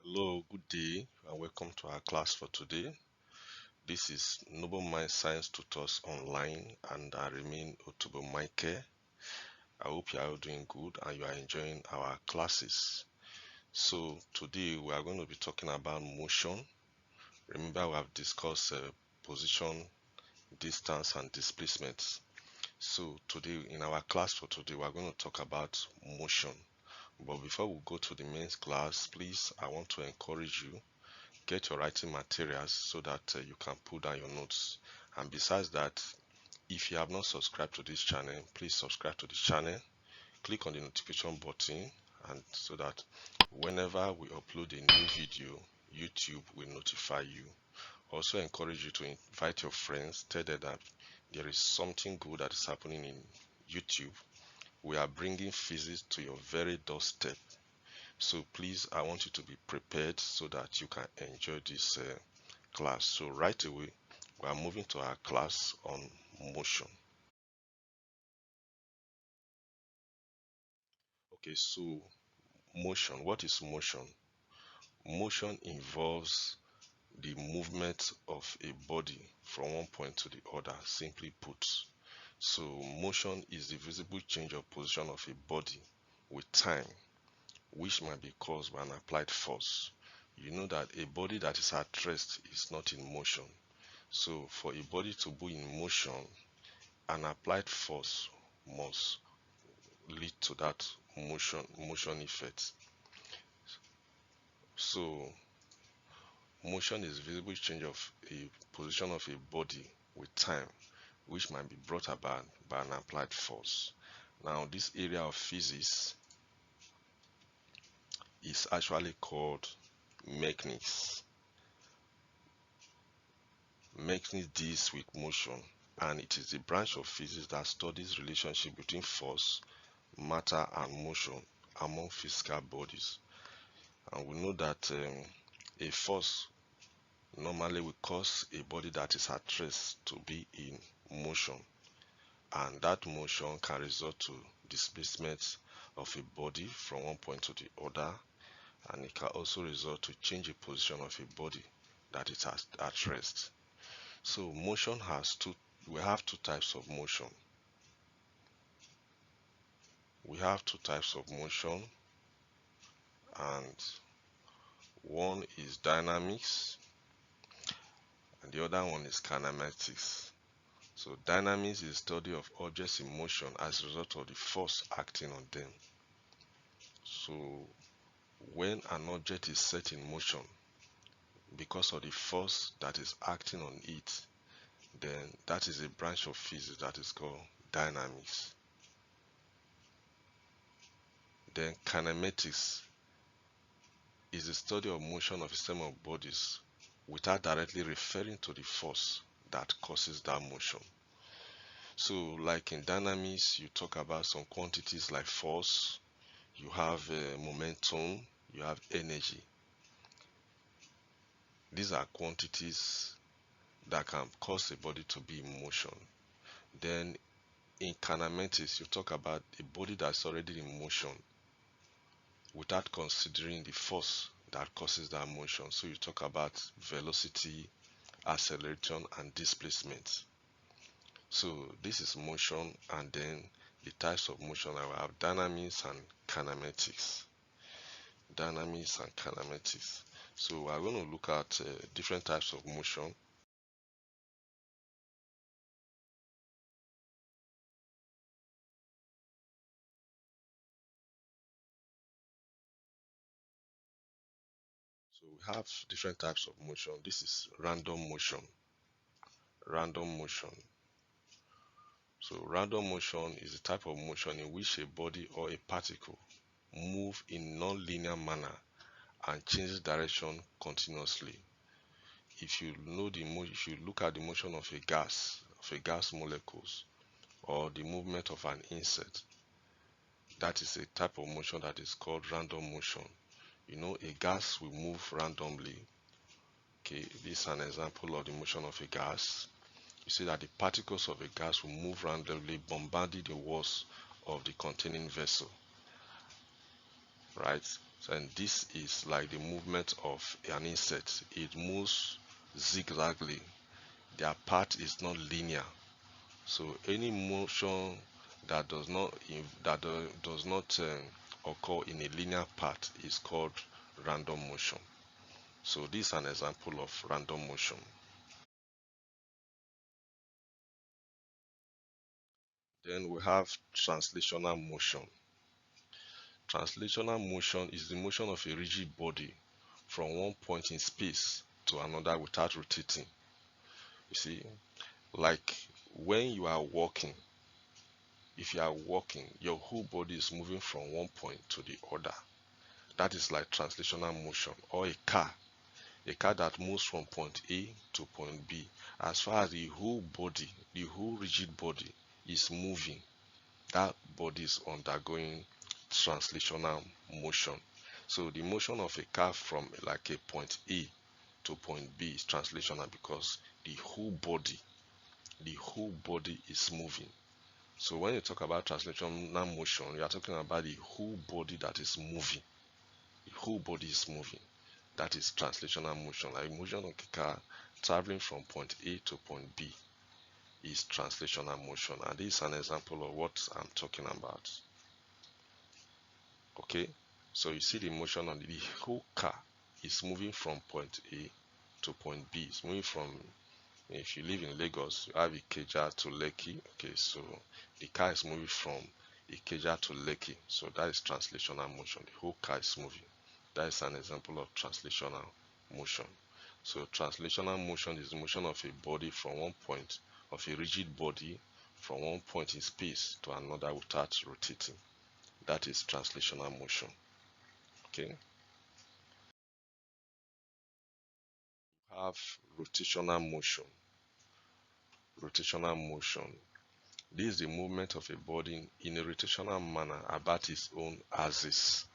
Hello, good day, and welcome to our class for today. This is Noble Mind Science Tutors Online, and I remain Otobo Mike. I hope you are all doing good and you are enjoying our classes. So, today we are going to be talking about motion. Remember, we have discussed position, distance, and displacement. So, today in our class for today, we are going to talk about motion. But before we go to the main class, please, I want to encourage you get your writing materials so that you can put down your notes. And besides that, if you have not subscribed to this channel, please subscribe to this channel, click on the notification button, and so that whenever we upload a new video, YouTube will notify you. Also encourage you to invite your friends, tell them that there is something good that is happening in YouTube. We are bringing physics to your very doorstep. So please, I want you to be prepared so that you can enjoy this class. So right away, we are moving to our class on motion. Okay, so motion. What is motion? Motion involves the movement of a body from one point to the other, simply put. So motion is the visible change of position of a body with time, which might be caused by an applied force. You know that a body that is at rest is not in motion. So for a body to be in motion, an applied force must lead to that motion effect. So motion is visible change of a position of a body with time, which might be brought about by an applied force. Now this area of physics is actually called mechanics. Mechanics deals with motion, and it is a branch of physics that studies relationship between force, matter, and motion among physical bodies. And we know that a force normally will cause a body that is at rest to be in motion, and that motion can result to displacement of a body from one point to the other, and it can also result to change the position of a body that is at rest. So motion has we have two types of motion. We have two types of motion, and one is dynamics and the other one is kinematics. So dynamics is the study of objects in motion as a result of the force acting on them. So when an object is set in motion because of the force that is acting on it, then that is a branch of physics that is called dynamics. Then kinematics is the study of motion of a system of bodies without directly referring to the force that causes that motion. So like in dynamics, you talk about some quantities like force, you have momentum, you have energy. These are quantities that can cause a body to be in motion. Then in kinematics, you talk about a body that's already in motion without considering the force that causes that motion. So you talk about velocity, acceleration, and displacement. So this is motion, and then the types of motion I will have dynamics and kinematics. Dynamics and kinematics. So we're going to look at different types of motion. So we have different types of motion. This is random motion. Random motion. So random motion is a type of motion in which a body or a particle move in non-linear manner and changes direction continuously. If you look at the motion of a gas molecules, or the movement of an insect, that is a type of motion that is called random motion. You know, a gas will move randomly. Okay, this is an example of the motion of a gas. You see that the particles of a gas will move randomly, bombarding the walls of the containing vessel. right? So, and this is like the movement of an insect. It moves zigzagly. Their path is not linear. So any motion that does not occur in a linear path is called random motion. So this is an example of random motion. Then we have translational motion. Translational motion is the motion of a rigid body from one point in space to another without rotating. You see, like when you are walking, if you are walking, your whole body is moving from one point to the other. That is like translational motion. Or a car that moves from point A to point B. As far as the whole body, the whole rigid body is moving, that body is undergoing translational motion. So the motion of a car from like a point A to point B is translational because the whole body is moving. So when you talk about translational motion, you are talking about the whole body that is moving. The whole body is moving. That is translational motion. Like motion of a car traveling from point A to point B is translational motion. And this is an example of what I'm talking about. Okay, so you see the motion on the whole car is moving from point A to point B. It's moving from, if you live in Lagos, you have Ikeja to Lekki. Okay, so the car is moving from Ikeja to Lekki. So that is translational motion. The whole car is moving. That is an example of translational motion. So translational motion is the motion of a body from one point, of a rigid body from one point in space to another without rotating. That is translational motion. Okay. Have rotational motion. Rotational motion. This is the movement of a body in a rotational manner about its own axis.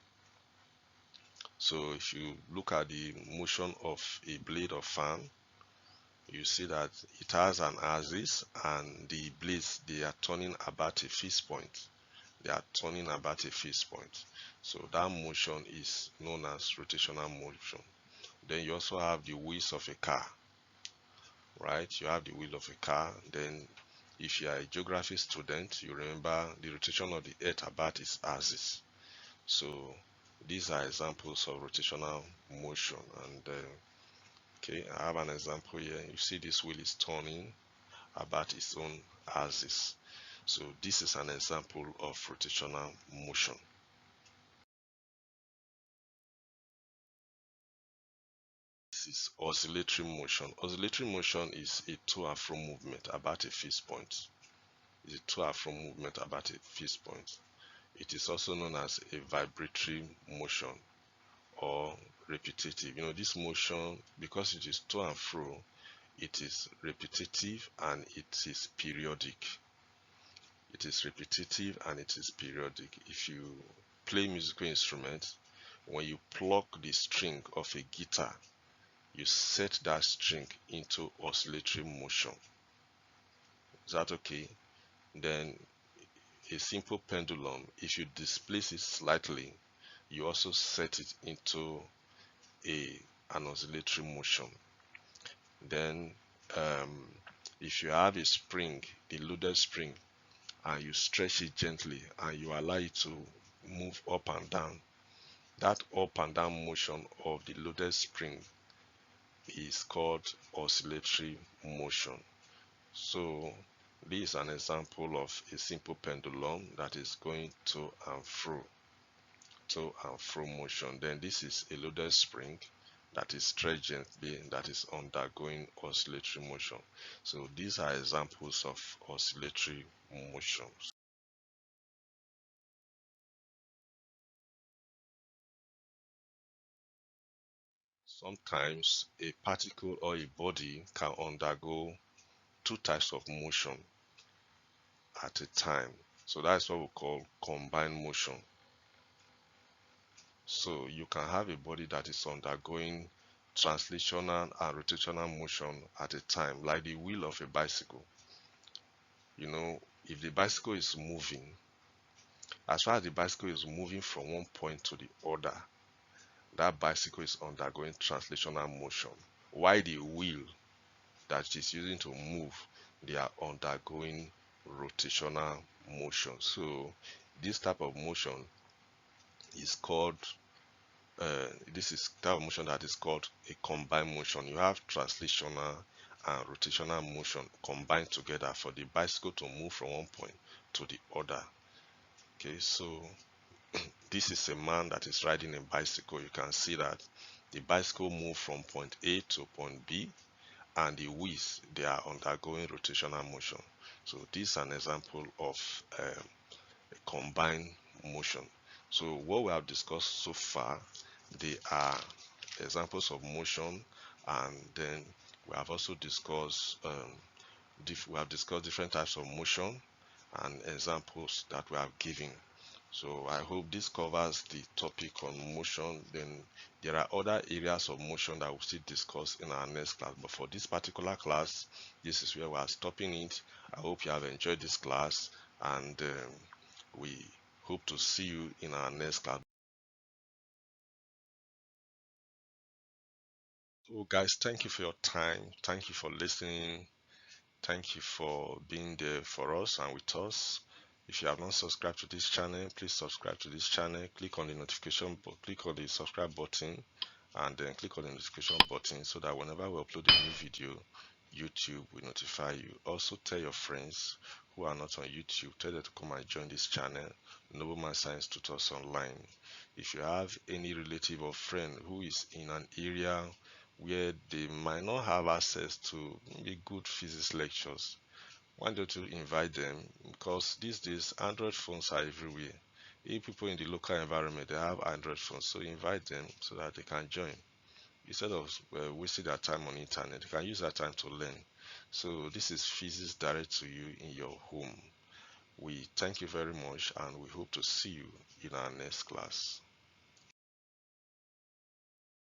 So if you look at the motion of a blade of fan, you see that it has an axis and the blades, they are turning about a fixed point. They are turning about a fixed point. So that motion is known as rotational motion. Then you also have the wheels of a car, right? You have the wheel of a car. Then if you are a geography student, you remember the rotation of the earth about its axis. So these are examples of rotational motion. And okay, I have an example here. You see this wheel is turning about its own axis. So this is an example of rotational motion. This is oscillatory motion. Oscillatory motion is a to and fro movement about a fixed point. It's a to and fro movement about a fixed point. It is also known as a vibratory motion or repetitive. You know, this motion, because it is to and fro, it is repetitive and it is periodic. It is repetitive and it is periodic. If you play musical instruments, when you pluck the string of a guitar, you set that string into oscillatory motion. Is that okay? Then a simple pendulum, if you displace it slightly, you also set it into an oscillatory motion. Then if you have a spring, the loaded spring, and you stretch it gently and you allow it to move up and down, that up and down motion of the loaded spring is called oscillatory motion. So this is an example of a simple pendulum that is going to and fro motion. Then this is a loaded spring that is stretched gently, that is undergoing oscillatory motion. So these are examples of oscillatory motion. Sometimes a particle or a body can undergo two types of motion at a time. So that's what we call combined motion. So you can have a body that is undergoing translational and rotational motion at a time, like the wheel of a bicycle. You know, if the bicycle is moving, As far as the bicycle is moving from one point to the other, that bicycle is undergoing translational motion. While the wheel that it is using to move, they are undergoing rotational motion. So this type of motion is called this is type of motion that is called a combined motion. You have translational and rotational motion combined together for the bicycle to move from one point to the other. Okay, so this is a man that is riding a bicycle. You can see that the bicycle moved from point A to point B, and the wheels, they are undergoing rotational motion. So this is an example of a combined motion. So what we have discussed so far, they are examples of motion, and then we have also discussed different types of motion and examples that we have given. So I hope this covers the topic on motion. Then there are other areas of motion that we'll still discuss in our next class. But for this particular class, this is where we are stopping it. I hope you have enjoyed this class, and we hope to see you in our next class. So guys, thank you for your time. Thank you for listening. Thank you for being there for us and with us. If you have not subscribed to this channel, please subscribe to this channel. Click on the notification, click on the subscribe button, and then click on the notification button so that whenever we upload a new video, YouTube will notify you. Also, tell your friends who are not on YouTube, tell them to come and join this channel, Nobleman Science Tutors Online. If you have any relative or friend who is in an area where they might not have access to maybe good physics lectures, why don't you invite them? Because these days Android phones are everywhere. If people in the local environment, they have Android phones, so invite them so that they can join. Instead of wasting their time on internet, they can use that time to learn. So this is physics direct to you in your home. We thank you very much, and we hope to see you in our next class.